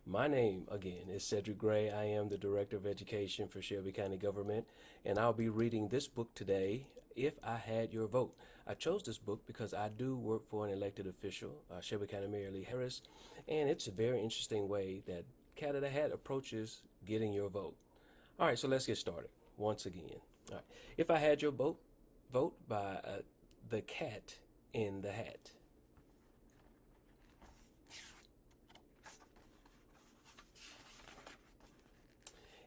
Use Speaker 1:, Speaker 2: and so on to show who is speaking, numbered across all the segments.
Speaker 1: My name, again, is Cedrick Gray. I am the Director of Education for Shelby County Government, and I'll be reading this book today, If I Had Your Vote. I chose this book because I do work for an elected official, Shelby County Mayor Lee Harris, and it's a very interesting way that Cat of the Hat approaches getting your vote. All right, so let's get started once again. All right. If I Had Your Vote, vote by The Cat in the Hat.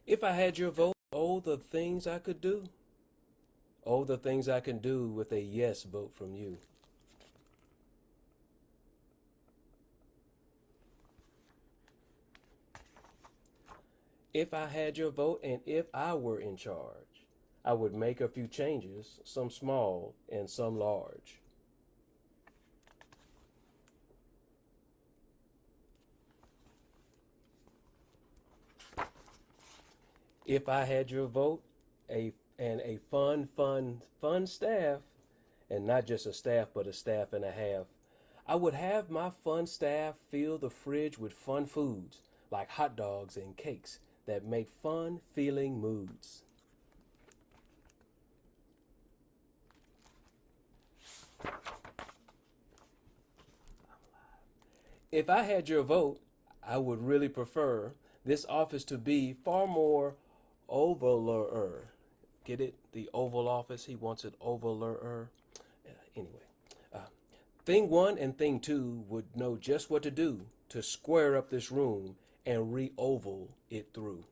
Speaker 1: If I had your vote, oh, the things I could do. Oh, the things I can do with a yes vote from you. If I had your vote and if I were in charge, I would make a few changes, some small and some large. If I had your vote, a fun staff, and not just a staff, but a staff and a half, I would have my fun staff fill the fridge with fun foods like hot dogs and cakes that make fun feeling moods. If I had your vote, I would really prefer this office to be far more ovaler. Get it? The Oval Office. He wants it ovaler. Anyway, thing one and thing two would know just what to do to square up this room and re-oval it through.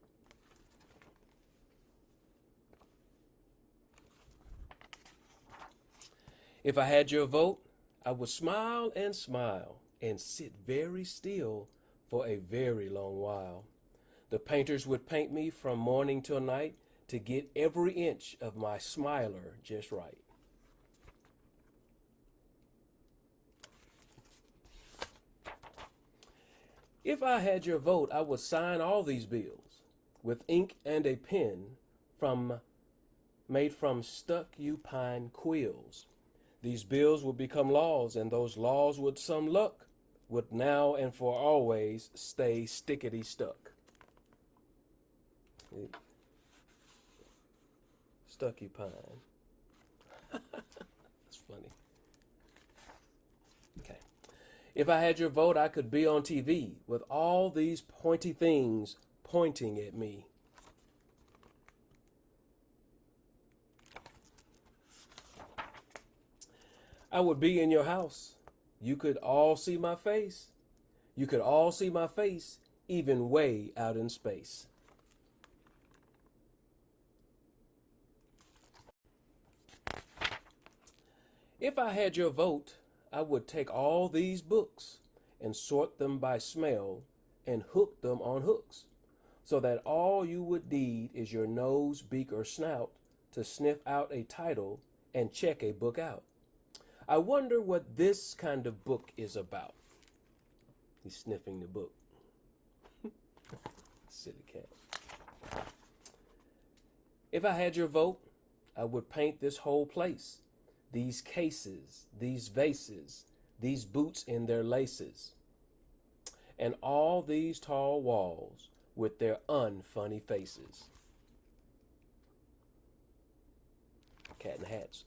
Speaker 1: If I had your vote, I would smile and sit very still for a very long while. The painters would paint me from morning till night to get every inch of my smiler just right. If I had your vote, I would sign all these bills with ink and a pen from made from stuck you pine quills. These bills would become laws, and those laws, with some luck, would now and for always stay stickety stuck. Stuck you pine. That's funny. Okay. If I had your vote, I could be on TV with all these pointy things pointing at me. I would be in your house. You could all see my face. You could all see my face, even way out in space. If I had your vote, I would take all these books and sort them by smell and hook them on hooks, so that all you would need is your nose, beak, or snout to sniff out a title and check a book out. I wonder what this kind of book is about. He's sniffing the book. Silly cat. If I had your vote, I would paint this whole place. These cases, these vases, these boots in their laces, and all these tall walls with their unfunny faces. Cat in hats.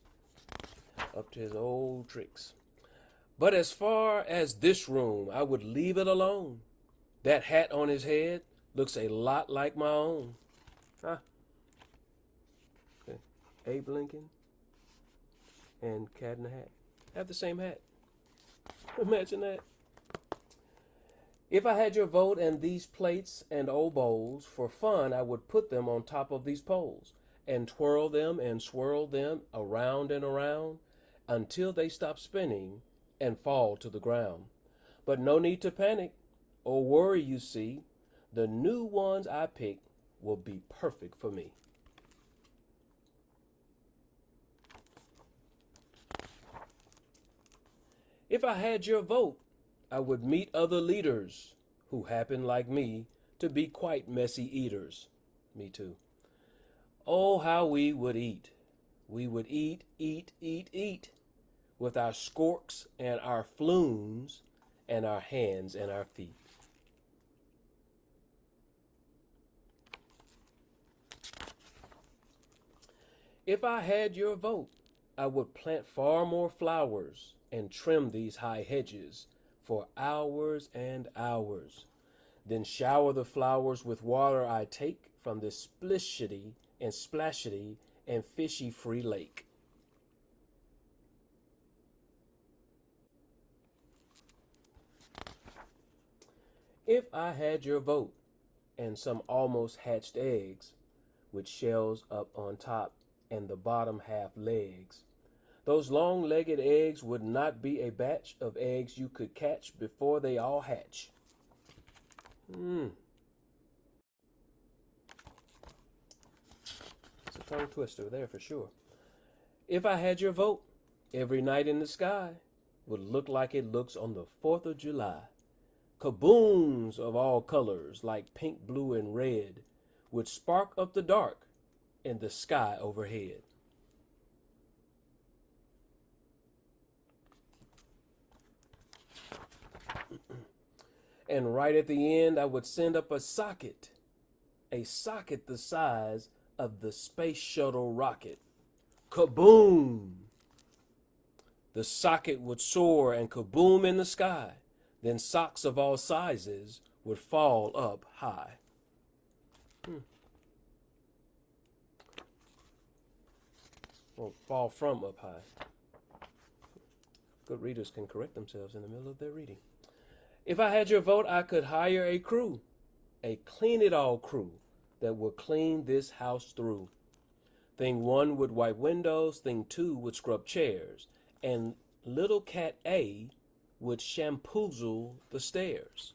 Speaker 1: Up to his old tricks. But as far as this room, I would leave it alone. That hat on his head looks a lot like my own. Huh? Okay. Abe Lincoln and Cat in the Hat have the same hat. Imagine that. If I had your vote and these plates and old bowls, for fun I would put them on top of these poles and twirl them and swirl them around and around until they stop spinning and fall to the ground. But no need to panic or worry, you see. The new ones I pick will be perfect for me. If I had your vote, I would meet other leaders who happen, like me, to be quite messy eaters. Me too. Oh, how we would eat. We would eat, with our skorks and our flumes and our hands and our feet. If I had your vote, I would plant far more flowers and trim these high hedges for hours and hours. Then shower the flowers with water I take from this splishity and splashity and fishy free lake. If I had your vote and some almost hatched eggs with shells up on top and the bottom half legs, those long legged eggs would not be a batch of eggs you could catch before they all hatch. It's a tongue twister there for sure. If I had your vote, every night in the sky would look like it looks on the 4th of July. Kabooms of all colors, like pink, blue, and red, would spark up the dark in the sky overhead. And right at the end, I would send up a socket the size of the space shuttle rocket. Kaboom! The socket would soar and kaboom in the sky. Then socks of all sizes would fall up high. Or fall from up high. Good readers can correct themselves in the middle of their reading. If I had your vote, I could hire a crew, a clean it all crew that would clean this house through. Thing one would wipe windows, thing two would scrub chairs, and little cat A would shampoozle the stairs.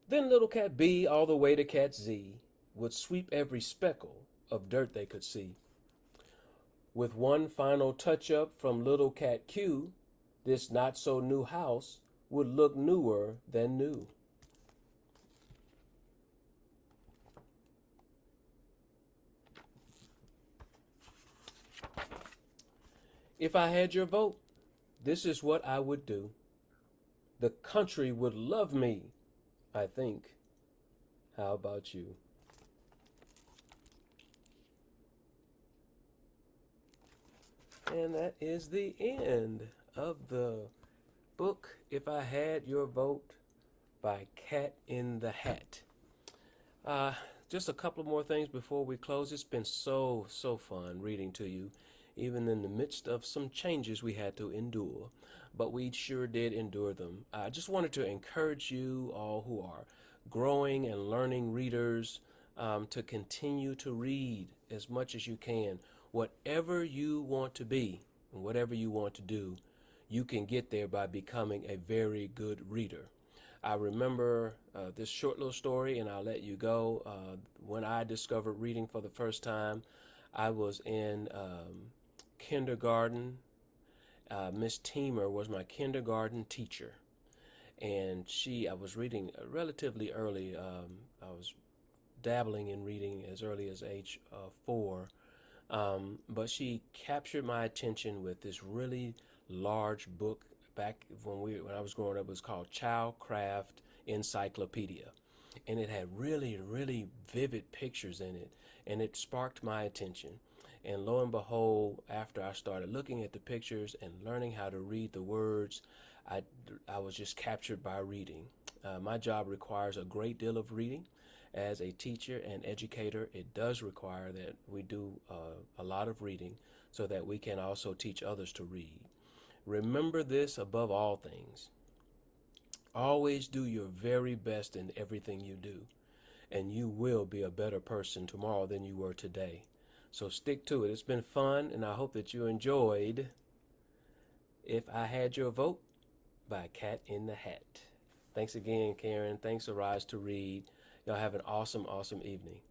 Speaker 1: Then little cat B all the way to cat Z would sweep every speckle of dirt they could see. With one final touch up from little cat Q, this not so new house would look newer than new. If I had your vote, this is what I would do. The country would love me, I think. How about you? And that is the end of the book, If I Had Your Vote, by Cat in the Hat. Just a couple more things before we close. It's been so fun reading to you, even in the midst of some changes we had to endure. But we sure did endure them. I just wanted to encourage you all who are growing and learning readers to continue to read as much as you can. Whatever you want to be and whatever you want to do, you can get there by becoming a very good reader. I remember this short little story, and I'll let you go. When I discovered reading for the first time, I was in kindergarten. Miss Teamer was my kindergarten teacher, and I was reading relatively early. I was dabbling in reading as early as age 4. But she captured my attention with this really large book. Back when I was growing up, it was called Childcraft Encyclopedia, and it had really vivid pictures in it, and it sparked my attention. And lo and behold, after I started looking at the pictures and learning how to read the words, I was just captured by reading. My job requires a great deal of reading. As a teacher and educator, it does require that we do a lot of reading so that we can also teach others to read. Remember this above all things. Always do your very best in everything you do, and you will be a better person tomorrow than you were today. So stick to it. It's been fun, and I hope that you enjoyed If I Had Your Vote by Cat in the Hat. Thanks again, Karen. Thanks, Arise to Read. Y'all have an awesome evening.